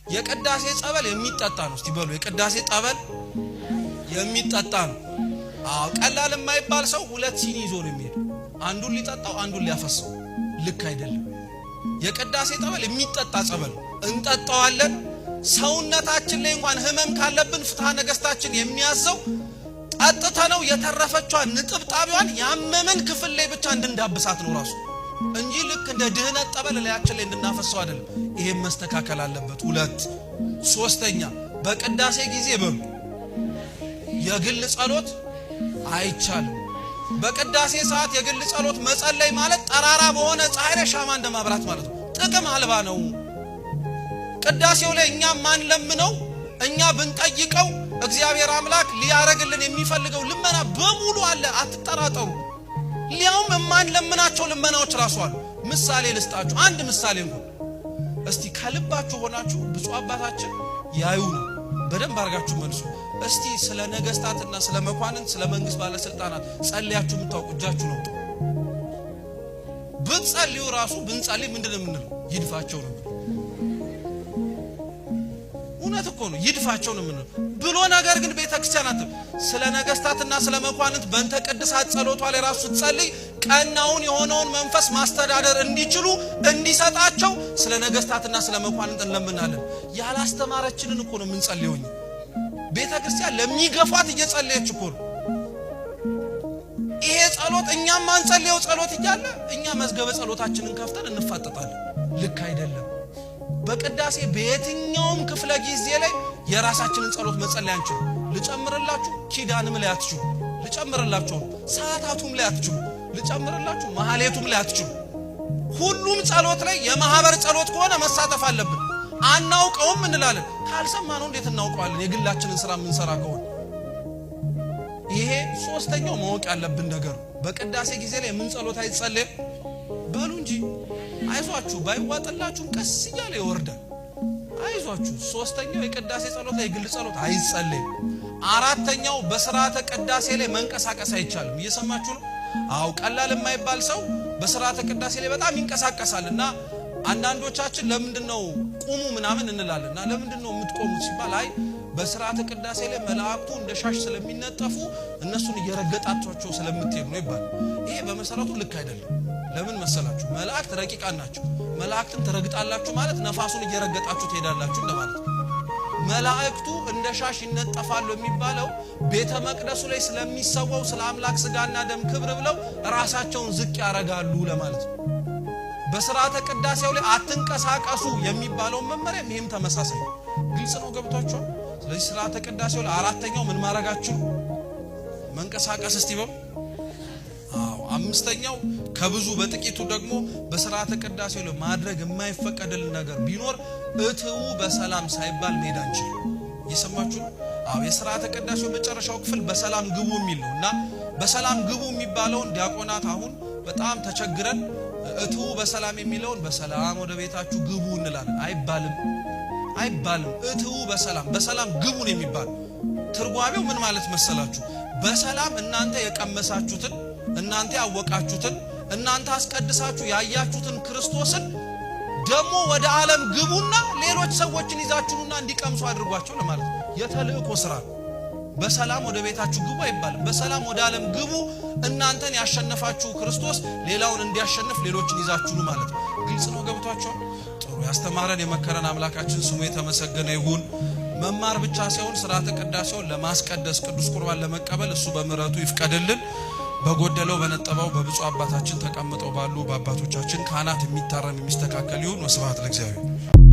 የቅዳሴ ጸበል የሚጠጣ ነው። እስቲ በሉ የቅዳሴ ጸበል የሚጠጣ ነው። አዎ ቀላል የማይባል ሰው ሁለት ሲኒ ይዞ ነው የሚሄድ። አንዱን ሊጠጣው አንዱን ሊያፈሰው ልክ አይደለም። የቅዳሴ ጸበል የሚጠጣ ጸበል እንጠጣዋለን። ሰውነታችን ላይ እንኳን ህመም ካለብን ፍትሐ ነገስታችን የሚያዘው ጠጥተነው የተረፈቿን ንጥብጣቢዋን ያመመን ክፍል ላይ ብቻ እንድንዳብሳት ነው ራሱ እንጂ ልክ እንደ ድህነት ጠበል ላያችን ላይ እንድናፈሰው አይደለም። ይሄም መስተካከል አለበት። ሁለት ሶስተኛ በቅዳሴ ጊዜ በሉ የግል ጸሎት አይቻልም። በቅዳሴ ሰዓት የግል ጸሎት መጸለይ ማለት ጠራራ በሆነ ፀሐይ ላይ ሻማ እንደማብራት ማለት ነው። ጥቅም አልባ ነው። ቅዳሴው ላይ እኛ ማን ለምነው እኛ ብንጠይቀው እግዚአብሔር አምላክ ሊያረግልን የሚፈልገው ልመና በሙሉ አለ፣ አትጠራጠሩ። ሊያውም ማን ለምናቸው ልመናዎች ራሱ አሉ። ምሳሌ ልስጣችሁ፣ አንድ ምሳሌ እንኳን እስቲ ከልባችሁ ሆናችሁ ብፁዕ አባታችን ያዩ ነው በደንብ አርጋችሁ መልሱ። እስቲ ስለ ነገስታትና ስለ መኳንንት ስለ መንግስት ባለስልጣናት ጸልያችሁ የምታውቁ እጃችሁ ነው። ብትጸልዩ ራሱ ብንጸልይ ምንድነው የምንለው? ይድፋቸው ነው። እውነት እኮ ነው፣ ይድፋቸው ነው የምንለው ብሎ ነገር ግን ቤተክርስቲያናት ስለ ነገስታትና ስለ መኳንንት በእንተ ቅድሳት ጸሎቷ ላይ ራሱ ስትጸልይ ቀናውን የሆነውን መንፈስ ማስተዳደር እንዲችሉ እንዲሰጣቸው ስለ ነገስታትና ስለ መኳንንት እንለምናለን። ያላስተማረችንን እኮ ነው የምንጸልየው። ቤተክርስቲያን ለሚገፋት እየጸለየች እኮ ነው። ይሄ ጸሎት እኛም ማንጸልየው ጸሎት እያለ እኛ መዝገበ ጸሎታችንን ከፍተን እንፋጠጣለን። ልክ አይደለም። በቅዳሴ በየትኛውም ክፍለ ጊዜ ላይ የራሳችንን ጸሎት መጸለይ አንችል። ልጨምርላችሁ ኪዳንም ላይ አትችሉ፣ ልጨምርላችሁ ሰዓታቱም ላይ አትችሉ፣ ልጨምርላችሁ ማህሌቱም ላይ አትችሉ። ሁሉም ጸሎት ላይ የማህበር ጸሎት ከሆነ መሳተፍ አለብን። አናውቀውም እንላለን። ካልሰማነው እንዴት እናውቀዋለን? የግላችንን ስራ የምንሰራ ከሆነ ይሄ ሶስተኛው ማወቅ ያለብን ነገር። በቅዳሴ ጊዜ ላይ ምን ጸሎት አይጸለይም በሉ እንጂ አይዟችሁ፣ ባይዋጥላችሁም ቀስ እያለ ይወርዳል። አይዟችሁ። ሶስተኛው የቅዳሴ ጸሎት ላይ የግል ጸሎት አይጸለይም። አራተኛው በስርዓተ ቅዳሴ ላይ መንቀሳቀስ አይቻልም። እየሰማችሁ ነው? አው ቀላል የማይባል ሰው በስርዓተ ቅዳሴ ላይ በጣም ይንቀሳቀሳልና አንዳንዶቻችን ለምንድነው ቁሙ ምናምን እንላለንና ለምንድነው የምትቆሙት ሲባል አይ በስርዓተ ቅዳሴ ላይ መላእክቱ እንደ ሻሽ ስለሚነጠፉ እነሱን እየረገጣቸው ስለምትሄዱ ነው ይባላል። ይሄ በመሰረቱ ልክ አይደለም። ለምን መሰላችሁ? መላእክት ረቂቃን ናቸው። መላእክትን ትረግጣላችሁ ማለት ነፋሱን እየረገጣችሁ ትሄዳላችሁ እንደማለት ነው። መላእክቱ እንደ ሻሽ ይነጠፋሉ የሚባለው ቤተ መቅደሱ ላይ ስለሚሰዋው ስለ አምላክ ስጋና ደም ክብር ብለው ራሳቸውን ዝቅ ያረጋሉ ለማለት ነው። በስርዓተ ቅዳሴው ላይ አትንቀሳቀሱ የሚባለው መመሪያ ይሄም ተመሳሳይ ግልጽ ነው። ገብቷችሁ? ስለዚህ ስርዓተ ቅዳሴው ላይ አራተኛው ምን ማረጋችሁ? መንቀሳቀስ። እስቲ በሉ። አምስተኛው ከብዙ በጥቂቱ ደግሞ በስርዓተ ቅዳሴው ላይ ማድረግ የማይፈቀድልን ነገር ቢኖር እትው በሰላም ሳይባል መሄድ አንችልም። እየሰማችሁ ነው? የስርዓተ ቅዳሴው መጨረሻው ክፍል በሰላም ግቡ የሚል ነውና በሰላም ግቡ የሚባለውን ዲያቆናት አሁን በጣም ተቸግረን እትው በሰላም የሚለውን በሰላም ወደ ቤታችሁ ግቡ እንላለን። አይባልም። እትው በሰላም ግቡ ነው የሚባል። ትርጓሜው ምን ማለት መሰላችሁ? በሰላም እናንተ የቀመሳችሁትን እናንተ ያወቃችሁትን እናንተ አስቀድሳችሁ ያያችሁትን ክርስቶስን ደሞ ወደ ዓለም ግቡና ሌሎች ሰዎችን ይዛችሁና እንዲቀምሱ አድርጓቸው ለማለት ነው። የተልእኮ ስራ። በሰላም ወደ ቤታችሁ ግቡ አይባልም። በሰላም ወደ ዓለም ግቡ፣ እናንተን ያሸነፋችሁ ክርስቶስ ሌላውን እንዲያሸንፍ ሌሎችን ይዛችሁ ማለት ነው። ግልጽ ነው። ገብቷችኋል? ጥሩ። ያስተማረን የመከረን አምላካችን ስሙ የተመሰገነ ይሁን። መማር ብቻ ሳይሆን ስርዓተ ቅዳሴውን ለማስቀደስ ቅዱስ ቁርባን ለመቀበል እሱ በምህረቱ ይፍቀድልን። በጎደለው በነጠበው በብፁዕ አባታችን ተቀምጠው ባሉ በአባቶቻችን ካህናት የሚታረም የሚስተካከል ይሁን። ወስብሐት ለእግዚአብሔር።